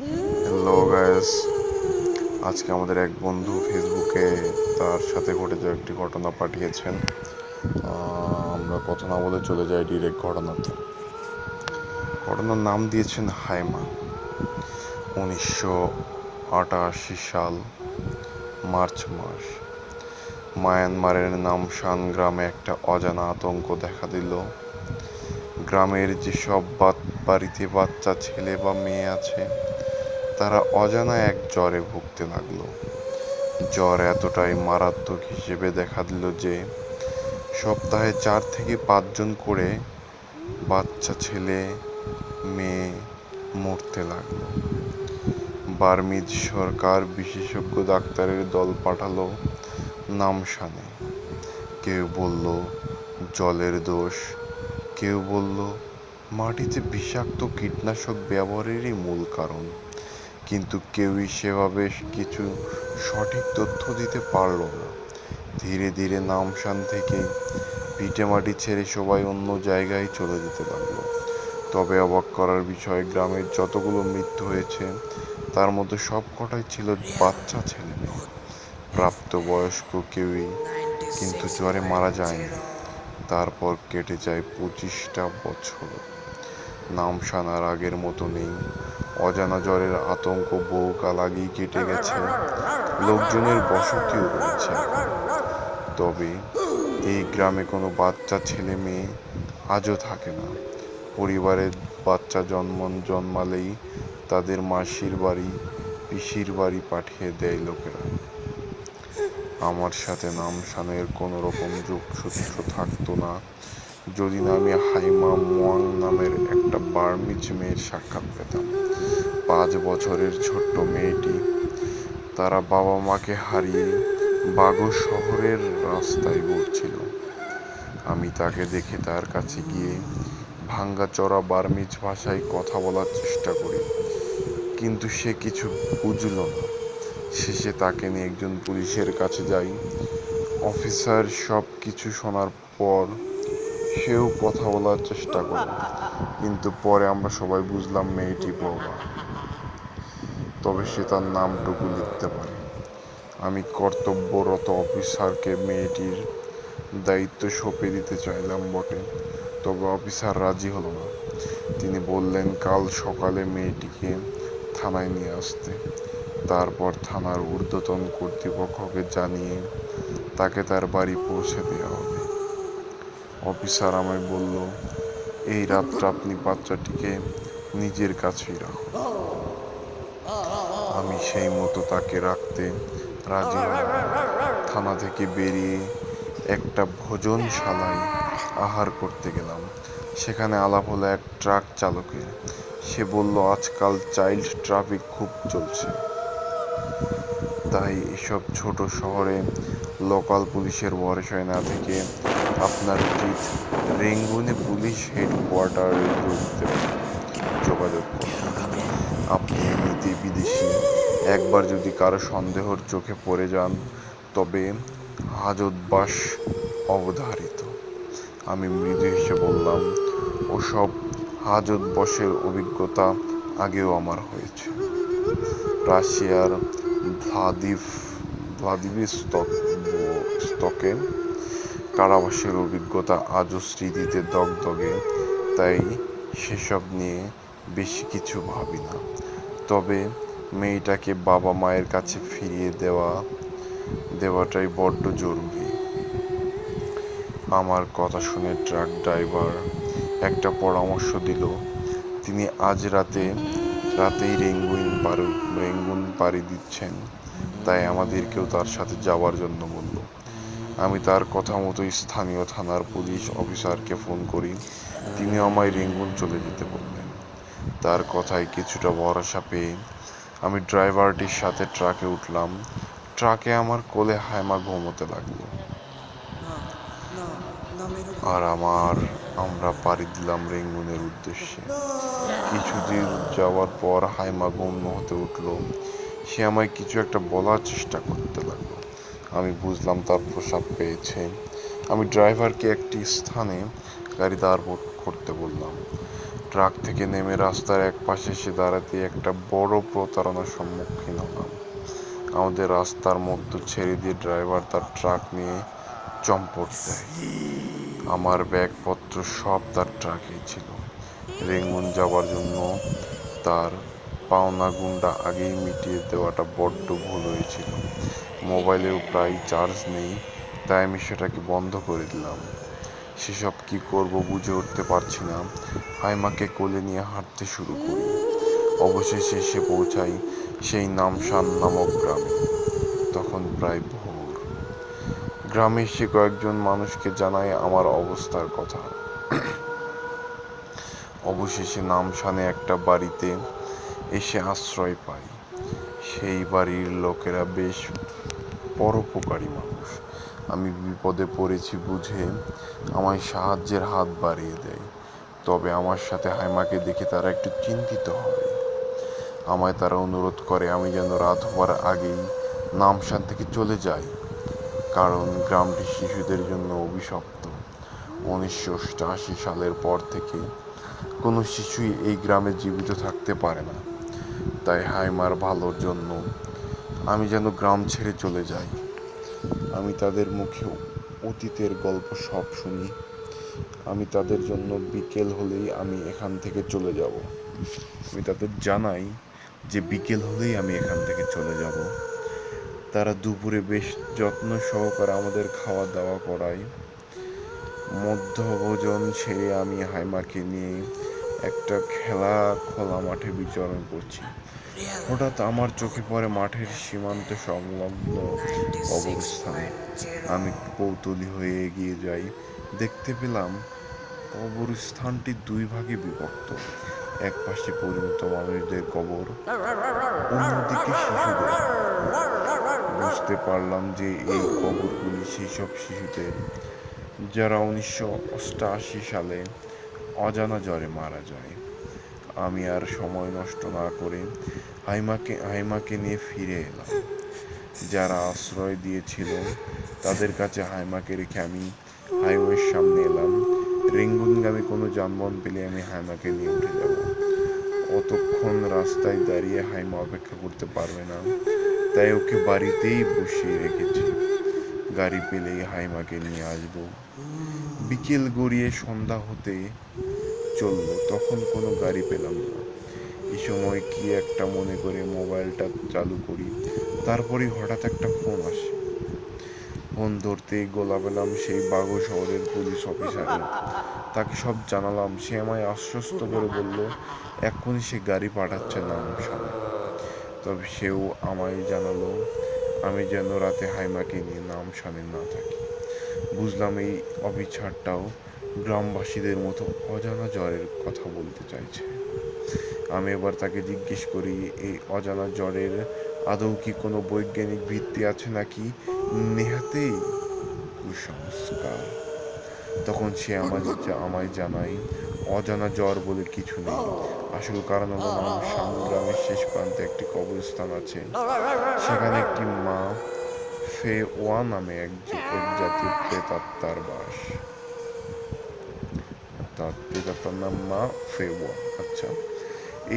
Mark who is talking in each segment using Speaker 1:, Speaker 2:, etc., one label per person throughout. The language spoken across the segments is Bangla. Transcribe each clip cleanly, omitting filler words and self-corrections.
Speaker 1: হ্যালো গাইস, আজকে আমাদের এক বন্ধু ফেসবুকে তার সাথে ঘটে যাওয়া একটি ঘটনা পাঠিয়েছেন। আমরা কথা না বলে চলে যাই ডিরেক্ট ঘটনাতে। ঘটনার নাম দিয়েছেন হাইমা। 1988 সাল মার্চ মাস মায়ানমারের নামসান গ্রামে একটা অজানা আতঙ্ক দেখা দিল। গ্রামের যেসব বাড়িতে বাচ্চা ছেলে বা মেয়ে আছে তারা অজানা এক জ্বরে ভুগতে লাগলো। জ্বর এতটাই মারাত্মক হিসেবে দেখা দিল যে সপ্তাহে 4 থেকে 5 জন করে বাচ্চা ছেলে মেয়ে মরতে লাগলো। বার্মিজ সরকার বিশেষজ্ঞ ডাক্তারের দল পাঠালো নামসানে। কেউ বলল জলের দোষ, কেউ বলল মাটিতে বিষাক্ত কীটনাশক ব্যবহারেরই মূল কারণ, কিন্তু কেউই সেভাবে কিছু সঠিক তথ্য দিতে পারল না। ধীরে ধীরে নামসান থেকে ভিটেমাটি ছেড়ে সবাই অন্য জায়গায় চলে যেতে লাগলো। তবে অবাক করার বিষয়, গ্রামের যতগুলো মৃত্যু হয়েছে তার মধ্যে সবকটাই ছিল বাচ্চা ছেলে মেয়ে। প্রাপ্তবয়স্ক কেউই কিন্তু জ্বরে মারা যায়নি। তারপর কেটে যায় 25টা বছর। নামসান আর আগের মতো নেই। অজানা জ্বরের আতঙ্ক বহুকাল আগেই কেটে গেছে। লোকজনের বসতিও রয়েছে এখন। তবে এই গ্রামে কোনো বাচ্চা ছেলে মেয়ে আজও থাকে না। পরিবারের বাচ্চা জন্মালেই তাদের মাসির বাড়ি পিসির বাড়ি পাঠিয়ে দেয় লোকেরা। আমার সাথে নামসানের কোনো রকম যোগসূত্র থাকতো না যদি না আমি হাইমা মোয়াং নামের একটা বার্মিজ মেয়ের সাক্ষাৎ পেতাম। 5 বছরের ছোট্ট মেয়েটি তারা বাবা মাকে হারিয়ে বাগো শহরের রাস্তায় ঘুরছিল। আমি তাকে দেখে তার কাছে গিয়ে ভাঙ্গাচোরা বার্মিজ ভাষায় কথা বলার চেষ্টা করি, কিন্তু সে কিছু বুঝল না। শেষে তাকে নিয়ে একজন পুলিশের কাছে যাই। অফিসার সব কিছু শোনার পর সেও কথা বলার চেষ্টা করে, কিন্তু পরে আমরা সবাই বুঝলাম মেয়েটি বোবা। তবে সে তার নামটুকু লিখতে পারে। আমি কর্তব্যরত অফিসারকে মেয়েটির দায়িত্ব সঁপে দিতে চাইলাম বটে, তবে অফিসার রাজি হলো না। তিনি বললেন কাল সকালে মেয়েটিকে থানায় নিয়ে আসতে। তারপর থানার ঊর্ধ্বতন কর্তৃপক্ষকে জানিয়ে তাকে তার বাড়ি পৌঁছে দেওয়া হবে। অফিসার আমায় বলল, এই রাতটা আপনি বাচ্চাটিকে নিজের কাছেই রাখুন। আমি সেই মতো তাকে রাখতে রাজি হলাম। থানা থেকে বেরিয়ে একটা ভোজনশালায় আহার করতে গেলাম। সেখানে আলাপ হলো এক ট্রাক চালকের। সে বলল আজকাল চাইল্ড ট্রাফিক খুব চলছে, তাই এসব ছোট শহরে লোকাল পুলিশের ভরসায় না থেকে আপনার উচিত রেঙ্গুনে পুলিশ হেডকোয়ার্টারে যোগাযোগ করুন। আপনি এমনিতেই বিদেশি, একবার যদি কারো সন্দেহর চোখে পড়ে যান তবে হাজতবাস অবধারিত। আমি মৃদু হেসে বললাম, ওসব হাজতবাসের অভিজ্ঞতা আগেও আমার হয়েছে। রাশিয়ার ভ্লাদিভস্টকে কারাবাসের অভিজ্ঞতা আজও স্মৃতিতে দগদগে, তাই সেসব নিয়ে বেশি কিছু ভাবি না। তবে মেয়েটাকে বাবা মায়ের কাছে ফিরিয়ে দেওয়াটাই বড্ড জরুরি। আমার কথা শুনে ট্রাক ড্রাইভার একটা পরামর্শ দিল। তিনি আজ রাতেই রেঙ্গুন পাড়ি দিচ্ছেন, তাই আমাদেরকেও তার সাথে যাওয়ার জন্য বলল। আমি তার কথা মতো স্থানীয় থানার পুলিশ অফিসারকে ফোন করি। তিনি আমায় রেঙ্গুন চলে যেতে বললেন। তার কথায় কিছুটা ভরসা পেয়ে আমি ড্রাইভারটির সাথে ট্রাকে উঠলাম। ট্রাকে আমার কোলে হাইমা ঘুমোতে লাগলো, আর আমরা পাড়ি দিলাম রেঙ্গুনের উদ্দেশ্যে। কিছু দূর যাওয়ার পর হাইমা ঘুম হতে উঠল। সে আমায় কিছু একটা বলার চেষ্টা করতে লাগলো। আমি বুঝলাম তার প্রস্রাব পেয়েছে। আমি ড্রাইভারকে একটি স্থানে গাড়ি দাঁড় করতে বললাম। ট্রাক থেকে নেমে রাস্তার এক পাশে এসে দাঁড়াতে একটা বড় প্রতারণার সম্মুখীন হলাম। আমাদের রাস্তার মধ্যে ছেড়ে দিয়ে ড্রাইভার তার ট্রাক নিয়ে চম্পট দেয়। আমার ব্যাগপত্র সব তার ট্রাকেই ছিল। রেঙ্গুন যাবার জন্য তার পাওনা গুণটা আগেই মিটিয়ে দেওয়াটা বড্ড ভুল হয়েছিল। মোবাইলেও প্রায় চার্জ নেই, তাই আমি সেটাকে বন্ধ করে দিলাম। সেসব কি করব বুঝে উঠতে পারছি না। হাইমাকে কোলে নিয়ে হাঁটতে শুরু করি। অবশেষে এসে পৌঁছাই সেই নামশান নামক গ্রামে। তখন প্রায় ভোর। গ্রামে এসে কয়েকজন মানুষকে জানাই আমার অবস্থার কথা। অবশেষে নামশানে একটা বাড়িতে এসে আশ্রয় পাই। সেই বাড়ির লোকেরা বেশ পরোপকারী মানুষ। আমি বিপদে পড়েছি বুঝে আমায় সাহায্যের হাত বাড়িয়ে দেয়। তবে আমার সাথে হাইমাকে দেখে তারা একটু চিন্তিত হয়। আমায় তারা অনুরোধ করে আমি যেন রাত হওয়ার আগেই নামশান থেকে চলে যাই, কারণ গ্রামটি শিশুদের জন্য অভিশপ্ত। 1988 সালের পর থেকে কোনো শিশুই এই গ্রামে জীবিত থাকতে পারে না। তাই হাইমার ভালোর জন্য আমি যেন গ্রাম ছেড়ে চলে যাই। আমি তাদের মুখে অতীতের গল্প সব শুনি। আমি তাদের জন্য বিকেল হলেই আমি এখান থেকে চলে যাব। আমি তাদের জানাই যে বিকেল হলেই আমি এখান থেকে চলে যাব। তারা দুপুরে বেশ যত্ন সহকারে আমাদের খাওয়া দাওয়া করায়। মধ্যাহ্নভোজন সেরে আমি হাইমাকে নিয়ে একটা খোলা মাঠে বিচরণ করছি। হঠাৎ আমার চোখে পড়ে মাঠের সীমান্ত সংলগ্ন কবরস্থান। আমি কৌতূহলী হয়ে এগিয়ে যাই। দেখতে পেলাম কবরস্থানটি দুই ভাগে বিভক্ত। এক পাশে পরিণত মানুষদের কবর, অন্যদিকে শিশুদের। বুঝতে পারলাম যে এই কবরগুলি সেই সব শিশুদের যারা 1988 সালে অজানা জ্বরে মারা যায়। আমি আর সময় নষ্ট না করে হাইমাকে নিয়ে ফিরে এলাম। যারা আশ্রয় দিয়েছিল তাদের কাছে হাইমাকে রেখে আমি হাইওয়ের সামনে এলাম। রেঙ্গুনগামী কোনো যানবাহন পেলে আমি হাইমাকে নিয়ে উঠে যাব। অতক্ষণ রাস্তায় দাঁড়িয়ে হাইমা অপেক্ষা করতে পারবে না, তাই ওকে বাড়িতেই বসিয়ে রেখেছি। গাড়ি পেলেই হাইমাকে নিয়ে আসবো। বিকেল গড়িয়ে সন্ধ্যা হতে চলল, তখন কোনো গাড়ি পেলাম না। এই সময় কি একটা মনে করে মোবাইলটা চালু করি, তারপরেই হঠাৎ একটা ফোন আসে। ফোন ধরতেই গোলা পেলাম সেই বাগো শহরের পুলিশ অফিসারের। তাকে সব জানালাম। সে আমায় আশ্বস্ত করে বলল এক্ষুনি সে গাড়ি পাঠাচ্ছে নামশানে। তবে সেও আমায় জানালো আমি যেন রাতে হাইমাকে নিয়ে নামশানে না থাকি। বুঝলাম এই অফিসারটাও গ্রামবাসীদের মতো অজানা জ্বরের কথা বলতে চাইছে। আমি এবার তাকে জিজ্ঞেস করি এই অজানা জ্বরের আদৌ কি কোনো বৈজ্ঞানিক ভিত্তি আছে নাকি নেহাতেই কুসংস্কার। তখন সে আমায় জানায় অজানা জ্বর বলে কিছু নেই। আসল কারণ হলো নামশান গ্রামের শেষ প্রান্তে একটি কবরস্থান আছে। সেখানে একটি মা ফেওয়া নামে এক জাতীয় প্রেতাত্মার বাস। তার প্রেতাত্মার নাম মা ফেওয়া। আচ্ছা,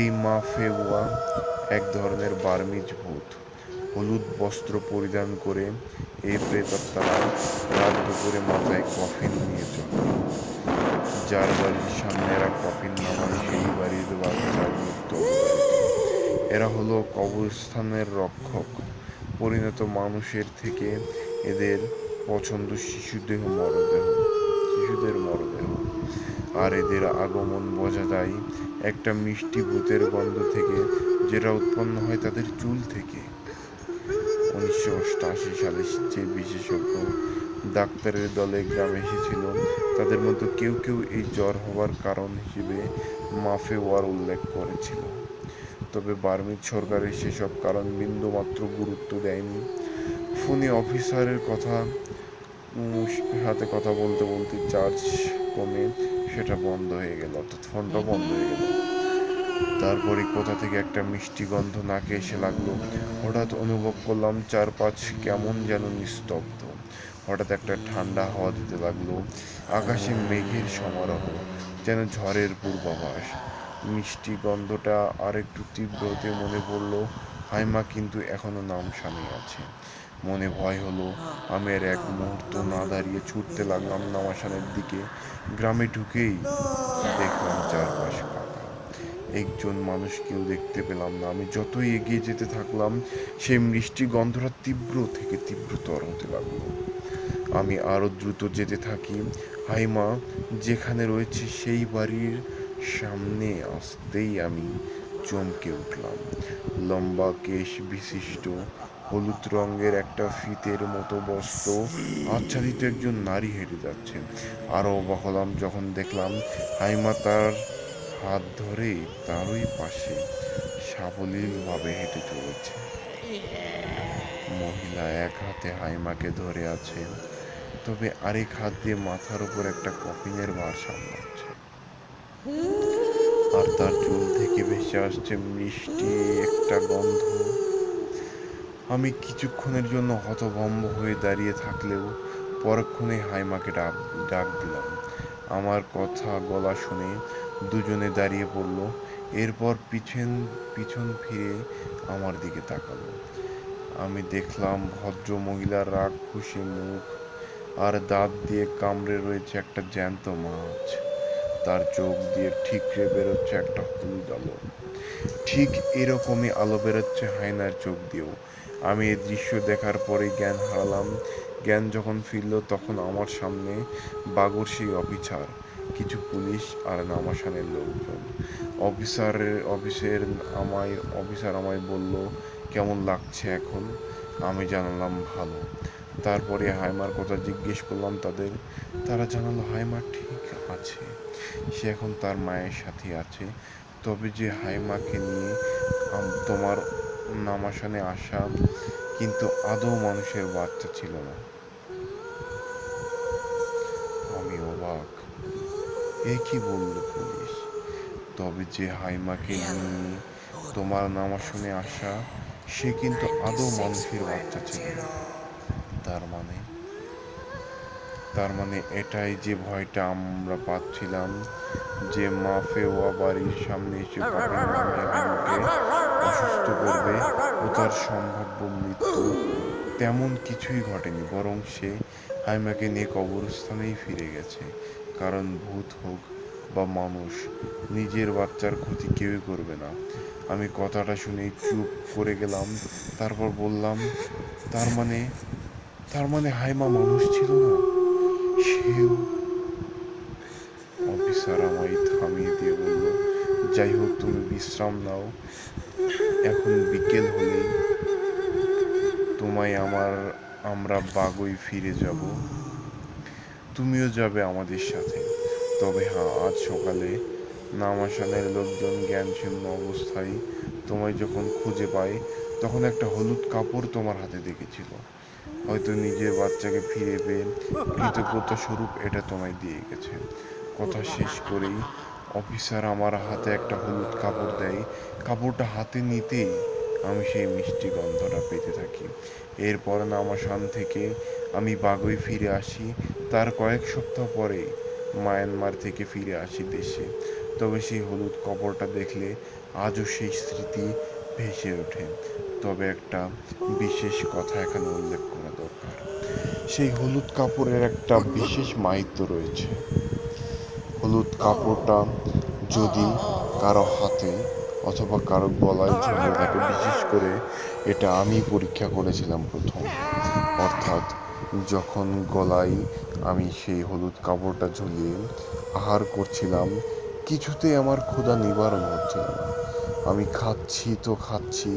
Speaker 1: এই মা ফেওয়া এক ধরনের বার্মিজ ভূত। হলুদ বস্ত্র পরিধান করে এই প্রেতাত্মারা রাত দুপুরে মাথায় কফিন নিয়ে চলে। যার বাড়ির সামনে এরা কফিন নামায় সেই বাড়ির বাচ্চার মৃত্যু অবধারিত। এরা হলো কবরস্থানের রক্ষক। পরিণত মানুষের থেকে এদের পছন্দ শিশুদের মরদেহ। আর এদের আগমন বোঝা যায় একটা মিষ্টি ভূতের গন্ধ থেকে, যেটা উৎপন্ন হয় তাদের চুল থেকে। 1988 সালে যে বিশেষজ্ঞ ডাক্তারের দলে গ্রামে এসেছিল তাদের মধ্যে কেউ কেউ এই জ্বর হওয়ার কারণ হিসেবে মা ফেওয়ার উল্লেখ করেছিল। তবে বার্মিজ সরকারের সেসব কারণ বিন্দুমাত্র গুরুত্ব দেয়নি। ফোনে অফিসারের সাথে কথা বলতে বলতে চার্জ কমে সেটা বন্ধ হয়ে গেল, অর্থাৎ ফোনটা বন্ধ হয়ে গেল। তারপরে কোথা থেকে একটা মিষ্টি গন্ধ নাকে এসে লাগলো। হঠাৎ অনুভব করলাম চারপাশ কেমন যেন নিস্তব্ধ। হঠাৎ একটা ঠান্ডা হাওয়া দিতে লাগলো। আকাশে মেঘের সমারোহ, যেন ঝড়ের পূর্বাভাস। মিষ্টি গন্ধটা আর একটু তীব্র হতে মনে পড়ল হাইমা কিন্তু এখনো নামসানে আছে। মনে ভয় হলো, আমি আর এক মুহূর্ত না দাঁড়িয়ে ছুটতে লাগলাম নামাসানের দিকে। গ্রামে ঢুকেই দেখলাম চারপাশ ফাঁকা, একজন মানুষকেও দেখতে পেলাম না। আমি যতই এগিয়ে যেতে থাকলাম, সেই মিষ্টি গন্ধটা তীব্র থেকে তীব্রতর হতে লাগলো। আমি আরো দ্রুত যেতে থাকি। হাইমা যেখানে রয়েছে সেই বাড়ির সামনে আসতেই আমি চমকে উঠলাম। লম্বা কেশ বিশিষ্ট, হলুদ রঙের একটা ফিতের মতো বস্ত্র আচ্ছাদিত একজন নারী হেঁটে যাচ্ছেন। আরো অবাক হলাম যখন দেখলাম হাইমা তার হাত ধরে তারই পাশে সাবলীলভাবে হেঁটে চলেছে। মহিলা এক হাতে হাইমাকে ধরে আছে, তবে আরেক হাত দিয়ে মাথার উপর একটা কফিনের ভার সামলাচ্ছে। আর তার চুল থেকে ভেসে আসছে মিষ্টি একটা গন্ধ। আমি কিছুক্ষণের জন্য হতভম্ব হয়ে দাঁড়িয়ে থাকলেও পরক্ষণে হাইমাকে ডাক দিলাম। আমার কথা গলা শুনে দুজনে দাঁড়িয়ে পড়ল। এরপর পিছন ফিরে আমার দিকে তাকালো। আমি দেখলাম ভদ্র মহিলার রাগ খুশি মুখ, আর দাঁত দিয়ে কামড়ে রয়েছে একটা জ্যান্ত মাছ। তার চোখ দিয়ে ঠিকরে বেরোচ্ছে একটা হলুদ আলো। ঠিক এরকমই আলো বেরোচ্ছে হায়নার চোখ দিয়েও। আমি এই দৃশ্য দেখার পরেই জ্ঞান হারালাম। জ্ঞান যখন ফিরল তখন আমার সামনে বাগর সেই অফিসার, কিছু পুলিশ আর নামাসানের লোকজন। অফিসার আমায় বলল, কেমন লাগছে এখন? আমি জানালাম ভালো। তারপরে হাইমার কথা জিজ্ঞেস করলাম তাদের। তারা জানালো হাইমা ঠিক আছে, সে এখন তার মায়ের সাথে আছে। তবে যে হাইমাকে নিয়ে তোমার নামাসানে আসা কিন্তু আদৌ মানুষের বাচ্চা ছিল না। আমি অবাক, এ কি বলল পুলিশ? তবে যে হাইমাকে নিয়ে তোমার নামাসানে আসা সে কিন্তু আদৌ মানুষের বাচ্চা ছিল না। তার মানে তার মানে এটাই যে ভয়টা আমরা পাচ্ছিলাম, যে মাফেওয়া বাড়ির সামনে এসে কফিন ভাঙিয়ে হাইমাকে অসুস্থ করবে ও তার সম্ভাব্য মৃত্যু, তেমন কিছুই ঘটেনি। বরং সে হাইমাকে নিয়ে কবরস্থানেই ফিরে গেছে। কারণ ভূত হোক বা মানুষ, নিজের বাচ্চার ক্ষতি কেউই করবে না। আমি কথাটা শুনেই চুপ করে গেলাম। তারপর বললাম, তার মানে তার মানে হাইমা মানুষ ছিল না, সেও। অফিসার আমায় থামিয়ে দিয়ে বলল, যাই হোক তুমি বিশ্রাম নাও। এখন বিকেল হলেই তোমায় আমরা বাগুই ফিরে যাব। তুমিও যাবে আমাদের সাথে। তবে হ্যাঁ, আজ সকালে নামাসানের লোকজন জ্ঞানশূন্য অবস্থায় তোমায় যখন খুঁজে পায় তখন একটা হলুদ কাপড় তোমার হাতে দেখেছিল। হয়তো নিজের বাচ্চাকে ফিরে পেয়ে কৃতজ্ঞতা স্বরূপ এটা তোমায় দিয়ে গেছে। কথা শেষ করেই অফিসার আমার হাতে একটা হলুদ কাপড় দেয়। কাপড়টা হাতে নিতেই আমি সেই মিষ্টি গন্ধটা পেতে থাকি। এরপর নামাসান থেকে আমি বাগুই ফিরে আসি। তার কয়েক সপ্তাহ পরে মায়ানমার থেকে ফিরে আসি দেশে। তবে সেই হলুদ কাপড়টা দেখলে আজও সেই স্মৃতি ভেসে ওঠে। তবে একটা বিশেষ কথা এখানে উল্লেখ করা দরকার। সেই হলুদ কাপড়ের একটা বিশেষ মাহাত্ম্য রয়েছে। হলুদ কাপড়টা যদি কারো হাতে অথবা কারো গলায় ঝুলে থাকে, বিশেষ করে এটা আমি পরীক্ষা করেছিলাম প্রথম। অর্থাৎ যখন গলায় আমি সেই হলুদ কাপড়টা ঝুলিয়ে আহার করছিলাম, কিছুতেই আমার ক্ষুধা নিবারণ হচ্ছিল না। আমি খাচ্ছি তো খাচ্ছি,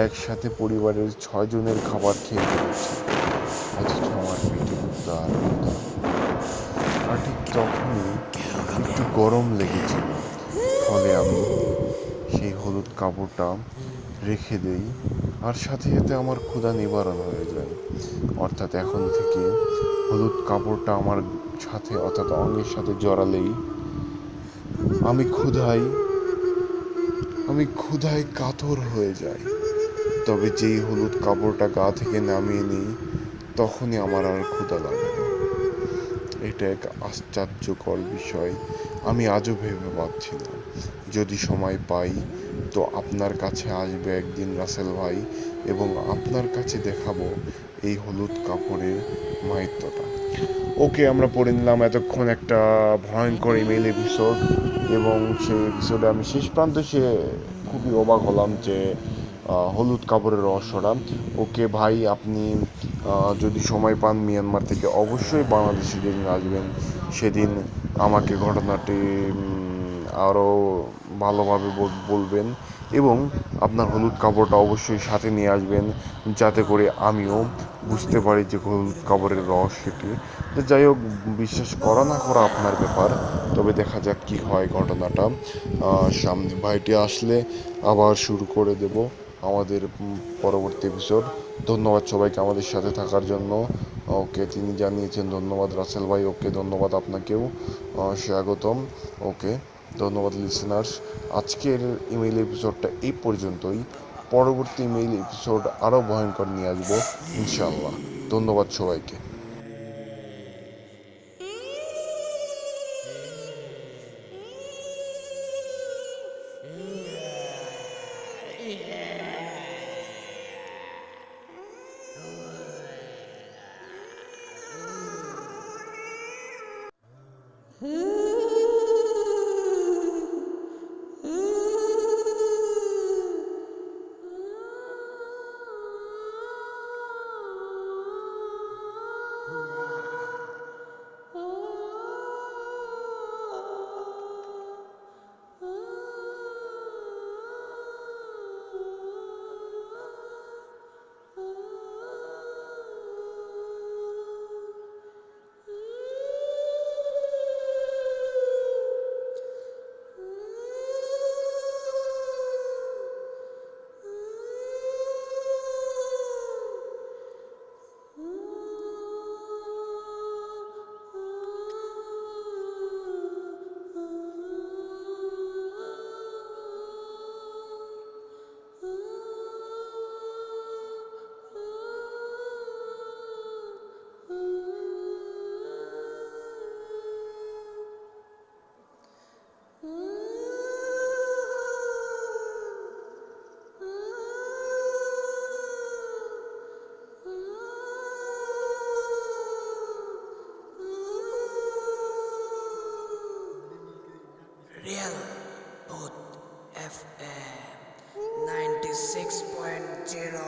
Speaker 1: একসাথে পরিবারের 6 জনের খাবার খেয়ে ফেলছি, অথচ আমার পেটে ক্ষুধা আর ক্ষুধা। আর ঠিক তখনই একটু গরম লেগেছিল, ফলে আমি সেই হলুদ কাপড়টা রেখে দেই, আর সাথে সাথে আমার ক্ষুধা নিবারণ হয়ে যায়। অর্থাৎ এখন থেকে হলুদ কাপড়টা আমার সাথে অর্থাৎ অঙ্গের সাথে জড়ালেই আমি ক্ষুধায় কাতর হয়ে যাই। তবে যেই হলুদ কাপড়টা গা থেকে নামিয়ে নিই, তখনই আমার আর ক্ষুধা লাগে না। এটা এক আশ্চর্যকর বিষয়। আমি আজও ভেবে পাচ্ছি না। যদি সময় পাই তো আপনার কাছে আসবে একদিন রাসেল ভাই, এবং আপনার কাছে দেখাবো এই হলুদ কাপড়ের মাহাত্ম্যটা। ওকে, আমরা পড়ে নিলাম এতক্ষণ একটা ভয়ঙ্কর ইমেল এপিসোড, এবং সেই এপিসোডে আমি শেষ প্রান্তে খুবই অবাক হলাম যে হলুদ কাপড়ের রহস্যটা। ওকে ভাই, আপনি যদি সময় পান মিয়ানমার থেকে অবশ্যই বাংলাদেশে যেদিন আসবেন সেদিন আমাকে ঘটনাটি আরও ভালোভাবে বলবেন, এবং আপনার হলুদ কাপড়টা অবশ্যই সাথে নিয়ে আসবেন যাতে করে আমিও বুঝতে পারি যে হলুদ কাপড়ের রহস্যটি। তো যাই হোক, বিশ্বাস করা না করা আপনার ব্যাপার, তবে দেখা যাক কি হয় ঘটনাটা। সামনে ভাইটি আসলে আবার শুরু করে দেব আমাদের পরবর্তী এপিসোড। ধন্যবাদ সবাইকে আমাদের সাথে থাকার জন্য। ওকে, তিনি জানিয়েছেন ধন্যবাদ রাসেল ভাই। ওকে, ধন্যবাদ আপনাকেও, স্বাগতম। ওকে, ধন্যবাদ লিসেনার্স। আজকের ইমেইল এপিসোডটা এই পর্যন্তই। পরবর্তী ইমেইল এপিসোড আরও ভয়ঙ্কর নিয়ে আসবো ইনশাআল্লাহ। ধন্যবাদ সবাইকে।
Speaker 2: Real Boot FM 96.0.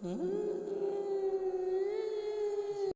Speaker 2: হুম